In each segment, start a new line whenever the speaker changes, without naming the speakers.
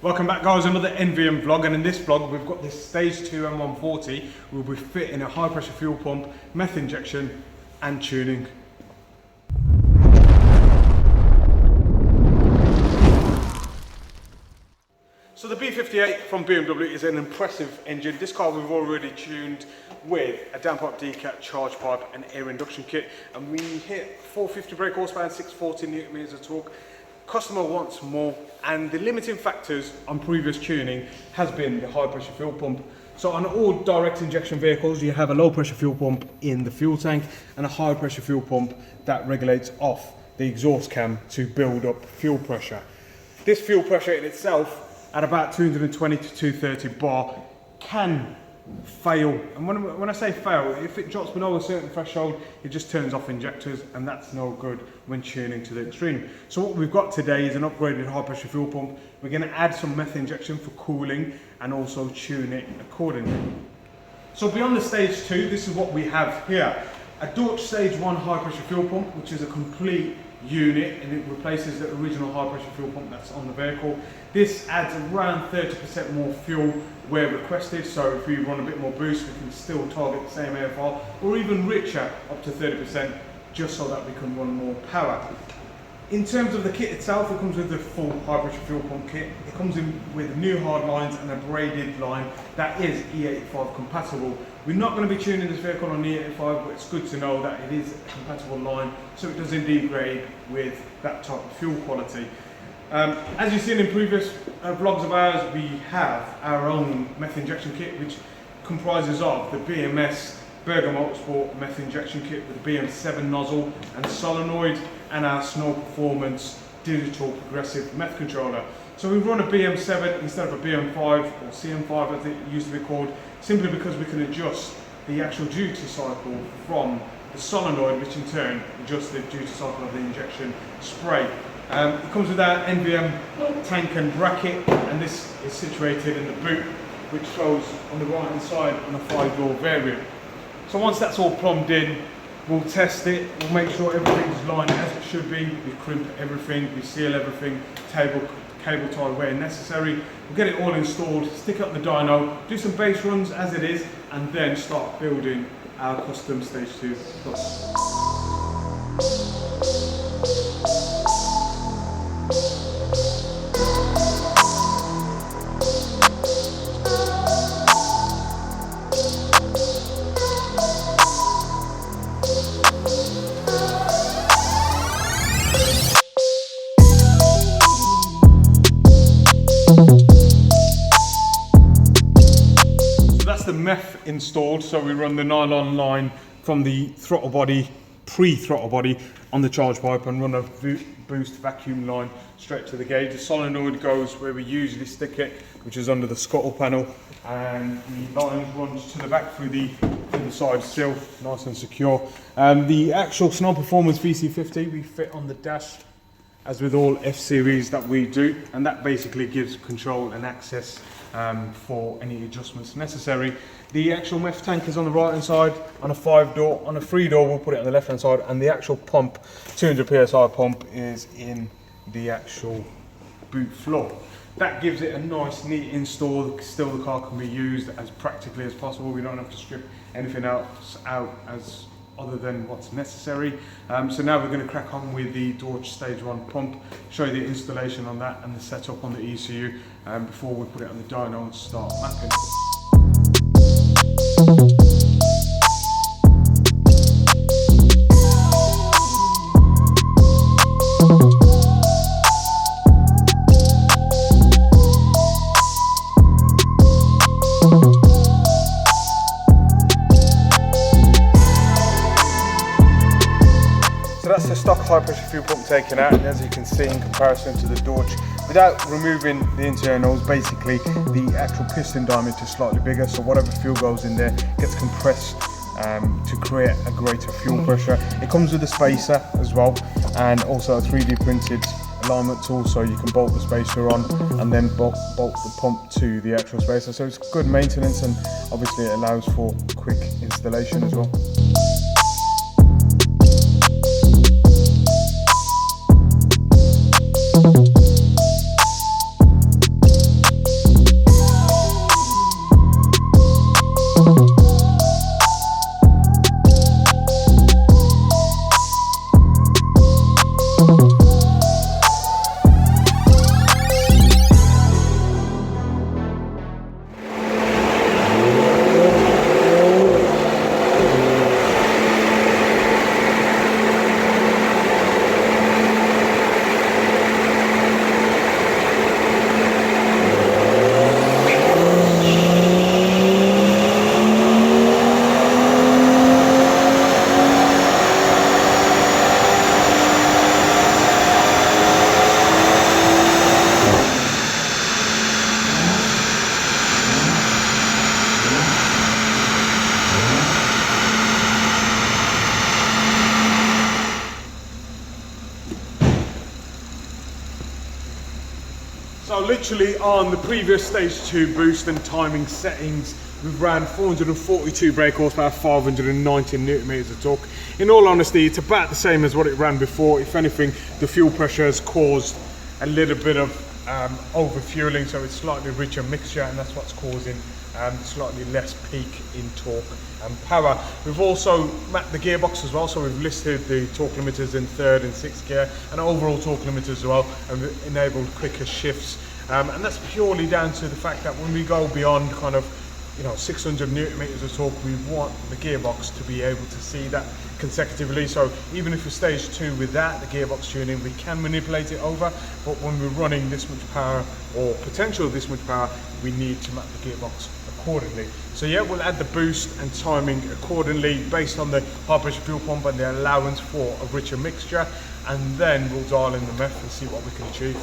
Welcome back guys, another NVM vlog, and in this vlog we've got this stage 2 M140. We'll be fitting a high pressure fuel pump, METH injection and tuning. So the B58 from BMW is an impressive engine. This car we've already tuned with a downpipe decat, charge pipe and air induction kit, and we hit 450 brake horsepower and 640 newton meters of torque. Customer wants more, and the limiting factors on previous tuning has been the high pressure fuel pump. So on all direct injection vehicles you have a low pressure fuel pump in the fuel tank and a high pressure fuel pump that regulates off the exhaust cam to build up fuel pressure. This fuel pressure in itself at about 220 to 230 bar can fail, and when I say fail, if it drops below a certain threshold it just turns off injectors, and that's no good when tuning to the extreme. So what we've got today is an upgraded high pressure fuel pump. We're going to add some METH injection for cooling and also tune it accordingly. So beyond the stage 2, this is what we have here: a DORCH stage 1 high pressure fuel pump, which is a complete unit, and it replaces the original high pressure fuel pump that's on the vehicle. This adds around 30% more fuel where requested, so if we run a bit more boost we can still target the same AFR, or even richer, up to 30%, just so that we can run more power. In terms of the kit itself, it comes with the full high pressure fuel pump kit. It comes in with new hard lines and a braided line that is E85 compatible. We're not going to be tuning this vehicle on E85, but it's good to know that it is a compatible line, so it does indeed grade with that type of fuel quality. As you've seen in previous vlogs of ours, we have our own METH injection kit, which comprises of the BMS Berger Motorsport METH injection kit with the BM7 nozzle and solenoid, and our Snow Performance digital progressive METH controller. So we run a BM7 instead of a BM5 or CM5 as it used to be called, simply because we can adjust the actual duty cycle from the solenoid, which in turn adjusts the duty cycle of the injection spray. It comes with our NVM tank and bracket, and this is situated in the boot, which goes on the right hand side on a 5-door variant. So once that's all plumbed in, we'll test it, we'll make sure everything's lined as it should be, we crimp everything, we seal everything, cable tie where necessary, we'll get it all installed, stick up the dyno, do some base runs as it is, and then start building our custom stage 2 plus. The METH installed, so we run the nylon line from the throttle body, pre-throttle body, on the charge pipe, and run a boost vacuum line straight to the gauge. The solenoid goes where we usually stick it, which is under the scuttle panel, and the line runs to the back through the side sill, nice and secure. The actual Snow Performance VC50 we fit on the dash, as with all F-Series that we do, and that basically gives control and access for any adjustments necessary. The actual METH tank is on the right hand side on a 5-door. On a 3-door we'll put it on the left hand side, and the actual pump, 200 psi pump, is in the actual boot floor. That gives it a nice neat install. Still the car can be used as practically as possible. We don't have to strip anything else out as other than what's necessary. So now we're going to crack on with the DORCH stage 1 pump, show you the installation on that and the setup on the ECU before we put it on the dyno and start mapping. That's the stock high pressure fuel pump taken out, and as you can see in comparison to the DORCH, without removing the internals, basically the actual piston diameter is slightly bigger, so whatever fuel goes in there gets compressed to create a greater fuel pressure. It comes with a spacer as well, and also a 3D printed alignment tool, so you can bolt the spacer on and then bolt the pump to the actual spacer. So it's good maintenance, and obviously it allows for quick installation as well. literally on the previous stage 2 boost and timing settings, we've ran 442 brake horsepower, 590 newton meters of torque. In all honesty, it's about the same as what it ran before. If anything, the fuel pressure has caused a little bit of over fueling, so it's slightly richer mixture, and that's what's causing slightly less peak in torque and power. We've also mapped the gearbox as well, so we've listed the torque limiters in 3rd and 6th gear and overall torque limiters as well, and we've enabled quicker shifts, and that's purely down to the fact that when we go beyond kind of 600 newton meters of torque, we want the gearbox to be able to see that consecutively. So even if we're stage 2 without the gearbox tuning, we can manipulate it over, but when we're running this much power or potential of this much power, we need to map the gearbox accordingly. So yeah, we'll add the boost and timing accordingly based on the high pressure fuel pump and the allowance for a richer mixture, and then we'll dial in the METH and see what we can achieve.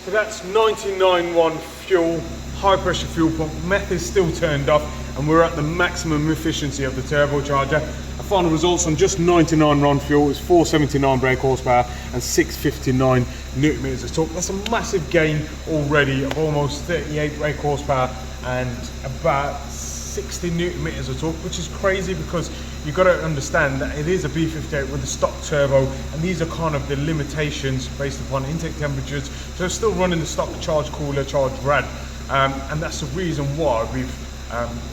So that's 99.1 fuel, high pressure fuel pump. METH is still turned off, and we're at the maximum efficiency of the turbocharger. Our final results on just 99 RON fuel is 479 brake horsepower and 659 newton meters of torque. That's a massive gain already of almost 38 brake horsepower and about 60 newton meters of torque, which is crazy because you've got to understand that it is a B58 with a stock turbo, and these are kind of the limitations based upon intake temperatures. So it's still running the stock charge cooler, charge rad, and that's the reason why we've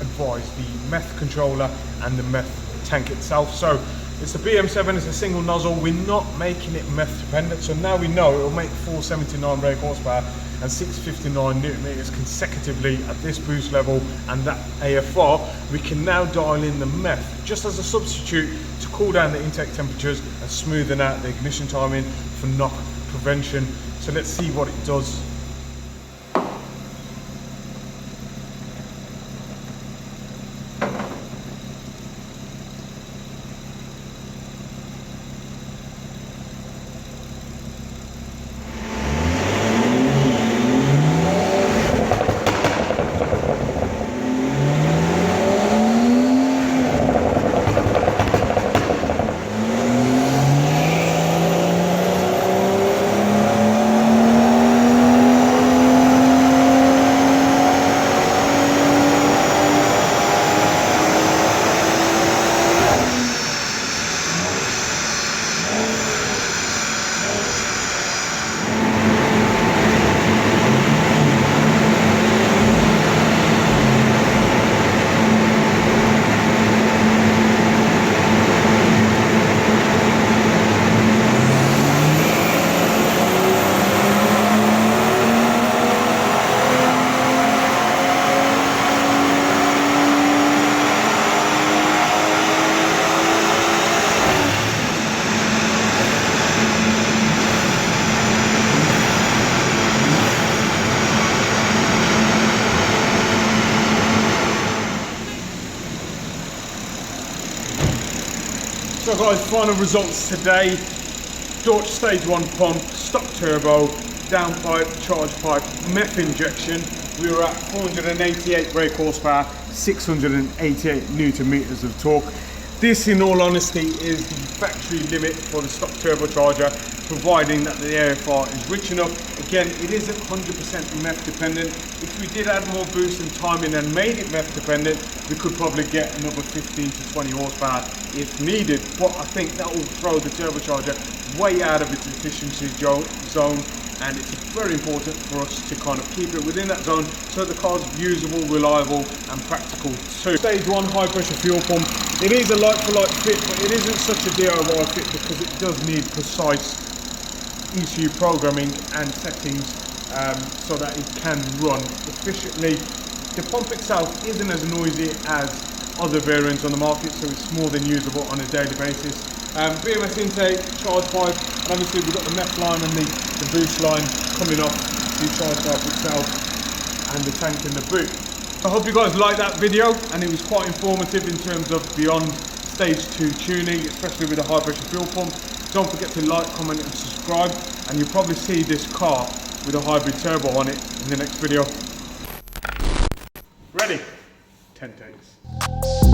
advised the METH controller and the METH tank itself. So it's a BM7, it's a single nozzle. We're not making it METH dependent, so now we know it will make 479 brake horsepower and 659 newton meters consecutively at this boost level and that AFR. We can now dial in the METH just as a substitute to cool down the intake temperatures and smoothen out the ignition timing for knock prevention. So let's see what it does. So guys, final results today. DORCH stage 1 pump, stock turbo, downpipe, charge pipe, METH injection. We were at 488 brake horsepower, 688 newton meters of torque. This, in all honesty, is the factory limit for the stock turbocharger, providing that the AFR is rich enough. Again, it isn't 100% METH dependent. If we did add more boost and timing and made it METH dependent, we could probably get another 15 to 20 horsepower if needed. But I think that will throw the turbocharger way out of its efficiency zone, and it's very important for us to kind of keep it within that zone so the car's usable, reliable and practical too. Stage 1 high pressure fuel pump. It is a like for like fit, but it isn't such a DIY fit because it does need precise ECU programming and settings so that it can run efficiently. The pump itself isn't as noisy as other variants on the market, so it's more than usable on a daily basis. BMS intake, charge pipe, and obviously we've got the METH line and the boost line coming off the charge pipe itself and the tank in the boot. I hope you guys liked that video, and it was quite informative in terms of beyond stage 2 tuning, especially with a high pressure fuel pump. Don't forget to like, comment and subscribe, and you'll probably see this car with a hybrid turbo on it in the next video. Ready? 10 takes.